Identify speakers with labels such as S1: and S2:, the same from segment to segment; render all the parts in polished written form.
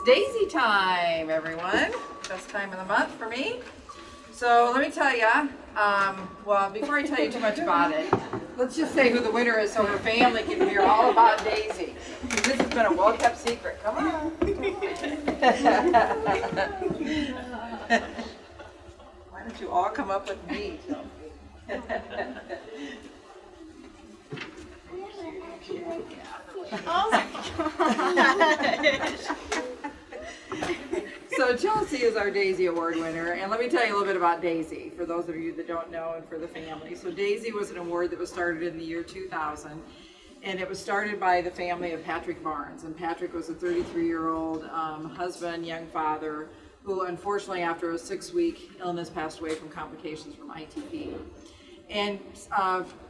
S1: Daisy time, everyone. Best time of the month for me. So let me tell you, well, before I tell you too much about it, let's just say who the winner is so her family can hear all about Daisy. This has been a well-kept secret. Come on. Why don't you all come up with me?
S2: Oh my gosh.
S1: So Chelsea is our Daisy Award winner, and let me tell you a little bit about Daisy, for those of you that don't know and for the family. So Daisy was an award that was started in the year 2000, and it was started by the family of Patrick Barnes. And Patrick was a 33-year-old husband, young father, who unfortunately after a 6-week illness passed away from complications from ITP. And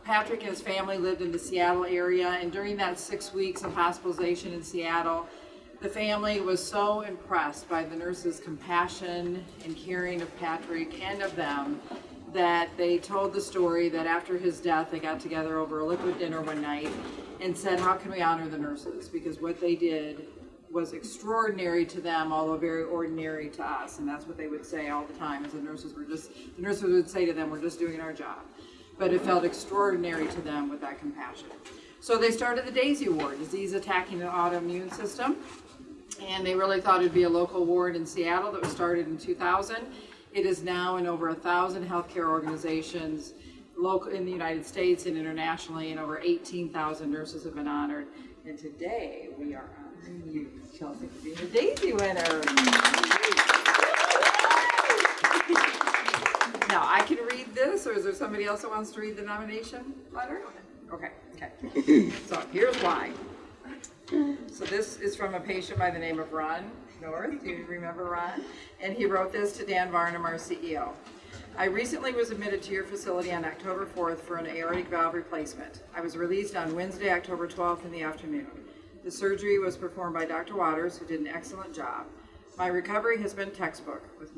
S1: Patrick and his family lived in the Seattle area, and during that 6 weeks of hospitalization in Seattle, the family was so impressed by the nurses' compassion and caring of Patrick and of them that they told the story that after his death they got together over a liquid dinner one night and said, how can we honor the nurses? Because what they did was extraordinary to them, although very ordinary to us. And that's what they would say all the time, is the nurses would say to them, we're just doing our job. But it felt extraordinary to them with that compassion. So they started the Daisy Award, disease attacking the autoimmune system. And they really thought it'd be a local award in Seattle that was started in 2000. It is now in over 1,000 healthcare organizations, local in the United States and internationally, and over 18,000 nurses have been honored. And today we are honoring you, Chelsea, for being the Daisy winner. Now I can read this, or is there somebody else that wants to read the nomination letter? Okay. So here's why. So this is from a patient by the name of Ron North. Do you remember Ron? And he wrote this to Dan Varnum, our CEO. I recently was admitted to your facility on October 4th for an aortic valve replacement. I was released on Wednesday, October 12th in the afternoon. The surgery was performed by Dr. Waters, who did an excellent job. My recovery has been textbook, with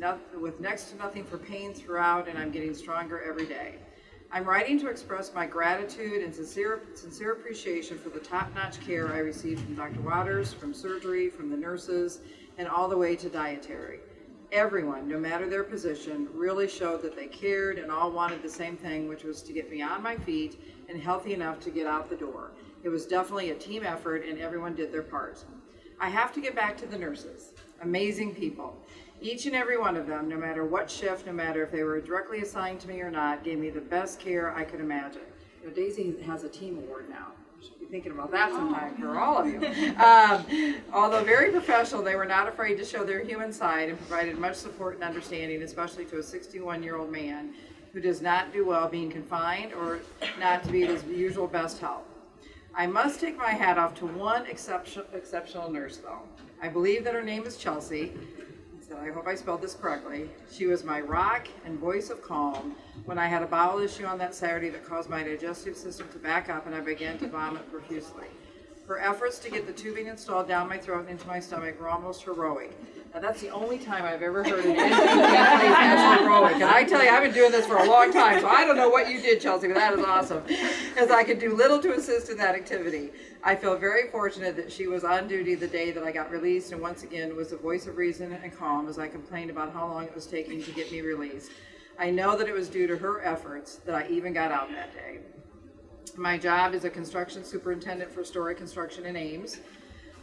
S1: next to nothing for pain throughout, and I'm getting stronger every day. I'm writing to express my gratitude and sincere appreciation for the top-notch care I received from Dr. Waters, from surgery, from the nurses, and all the way to dietary. Everyone, no matter their position, really showed that they cared and all wanted the same thing, which was to get me on my feet and healthy enough to get out the door. It was definitely a team effort, and everyone did their part. I have to get back to the nurses. Amazing people. Each and every one of them, no matter what shift, no matter if they were directly assigned to me or not, gave me the best care I could imagine. You know, Daisy has a team award now. You should be thinking about that sometime for all of you. Although very professional, they were not afraid to show their human side and provided much support and understanding, especially to a 61-year-old man who does not do well being confined or not to be his usual best health. I must take my hat off to one exceptional nurse, though. I believe that her name is Chelsea. I hope I spelled this correctly. She was my rock and voice of calm when I had a bowel issue on that Saturday that caused my digestive system to back up and I began to vomit profusely. Her efforts to get the tubing installed down my throat and into my stomach were almost heroic. Now that's the only time I've ever heard an NP as heroic. And I tell you, I've been doing this for a long time, so I don't know what you did, Chelsea, but that is awesome. Because I could do little to assist in that activity. I feel very fortunate that she was on duty the day that I got released, and once again was the voice of reason and calm as I complained about how long it was taking to get me released. I know that it was due to her efforts that I even got out that day. My job is a construction superintendent for Story Construction in Ames.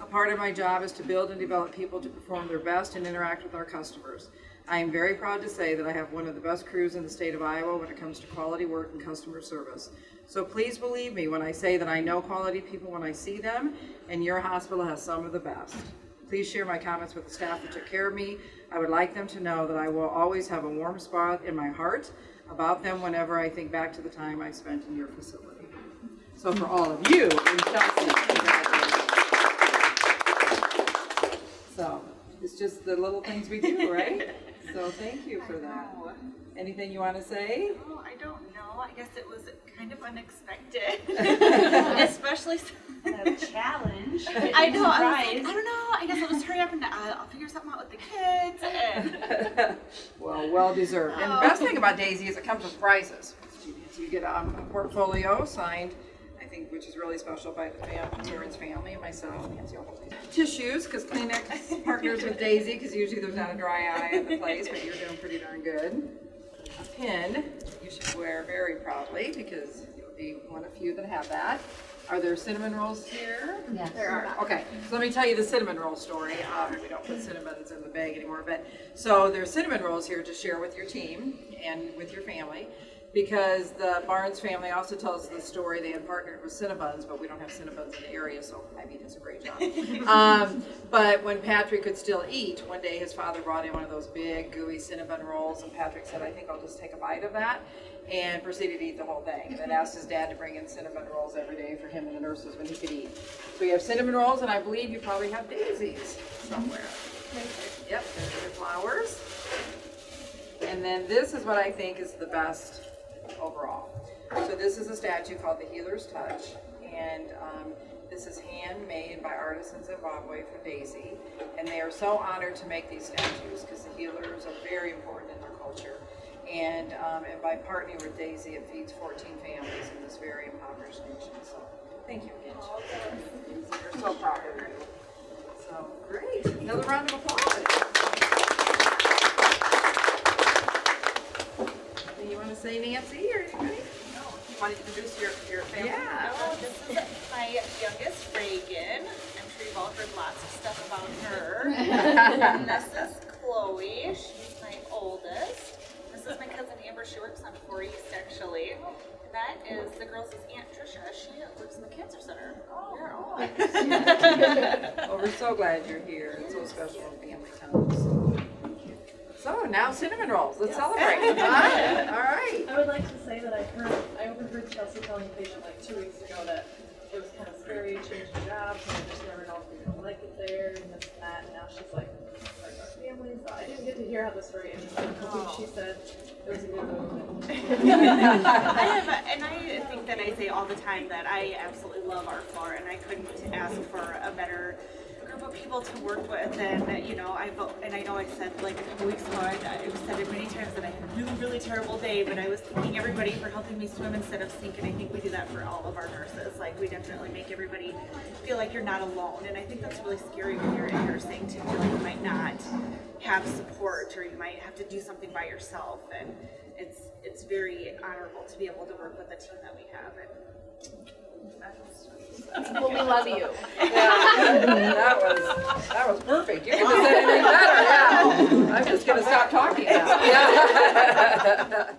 S1: A part of my job is to build and develop people to perform their best and interact with our customers. I am very proud to say that I have one of the best crews in the state of Iowa when it comes to quality work and customer service. So please believe me when I say that I know quality people when I see them, and your hospital has some of the best. Please share my comments with the staff that took care of me. I would like them to know that I will always have a warm spot in my heart about them whenever I think back to the time I spent in your facility. So for all of you in Chelsea, congratulations. So it's just the little things we do, right? So thank you for that. Anything you want to say?
S2: Oh, I don't know. I guess it was kind of unexpected. Especially
S3: a challenge.
S2: I know. I don't know. I guess I'll just hurry up and I'll figure something out with the kids. And...
S1: well deserved. And the best thing about Daisy is it comes with prizes. So you get a portfolio signed, I think, which is really special by the parents' family and myself. Tissues, because Kleenex partners honors with Daisy, because usually there's not a dry eye in the place, but you're doing pretty darn good. A pin you should wear very proudly, because you'll be one of few that have that. Are there cinnamon rolls here?
S4: Yes.
S1: There are. Okay, so let me tell you the cinnamon roll story. We don't put cinnamons in the bag anymore, but so there's cinnamon rolls here to share with your team and with your family, because the Barnes family also tells the story. They had partnered with Cinnabons, but we don't have Cinnabons in the area, so Ivy does a great job. But when Patrick could still eat, one day his father brought in one of those big gooey Cinnabon rolls, and Patrick said, "I think I'll just take a bite of that," and proceeded to eat the whole thing. And then asked his dad to bring in cinnamon rolls every day for him and the nurses when he could eat. So you have cinnamon rolls, and I believe you probably have daisies somewhere. Yep, there's your flowers. And then this is what I think is the best overall. So this is a statue called the Healer's Touch, and this is handmade by artists in Zimbabwe for Daisy, and they are so honored to make these statues because the healers are very important in their culture. And by partnering with Daisy, it feeds 14 families in this very impoverished nation. So thank you, Daisy. We're so proud of you. So great. Another round of applause. Do you want to say Nancy or anybody? Want to introduce your family?
S2: Yeah. Oh, this is my youngest, Reagan. I'm sure you've all heard lots of stuff about her. And this is Chloe. She's my oldest. This is my cousin Amber. She works on 4 East, actually. And that is the girls' Aunt Trisha. She works in the cancer center. Oh.
S1: Well, we're so glad you're here. It's so special in family time. So now cinnamon rolls. Let's celebrate. All right.
S5: I would like to say that I overheard Chelsea telling the patient like 2 weeks ago that it was kind of scary changing jobs and I just never know if you're going to like it there and this and that. And now she's like our family. So I didn't get to hear how the story ended. But she said it was a good movement.
S2: And I think that I say all the time that I absolutely love our floor, and I couldn't ask for a better group of people to work with. And you know, I know I said like a couple weeks ago, I've said it many times that I had a really, really terrible day, but I was thanking everybody for helping me swim instead of sink, and I think we do that for all of our nurses. Like we definitely make everybody feel like you're not alone, and I think that's really scary when you're in nursing to feel like you might not have support or you might have to do something by yourself, and it's very honorable to be able to work with the team that we have. And
S5: Well, we love you.
S1: Yeah, that was perfect. You couldn't have said anything better. Yeah. I'm just going to stop talking now. Yeah.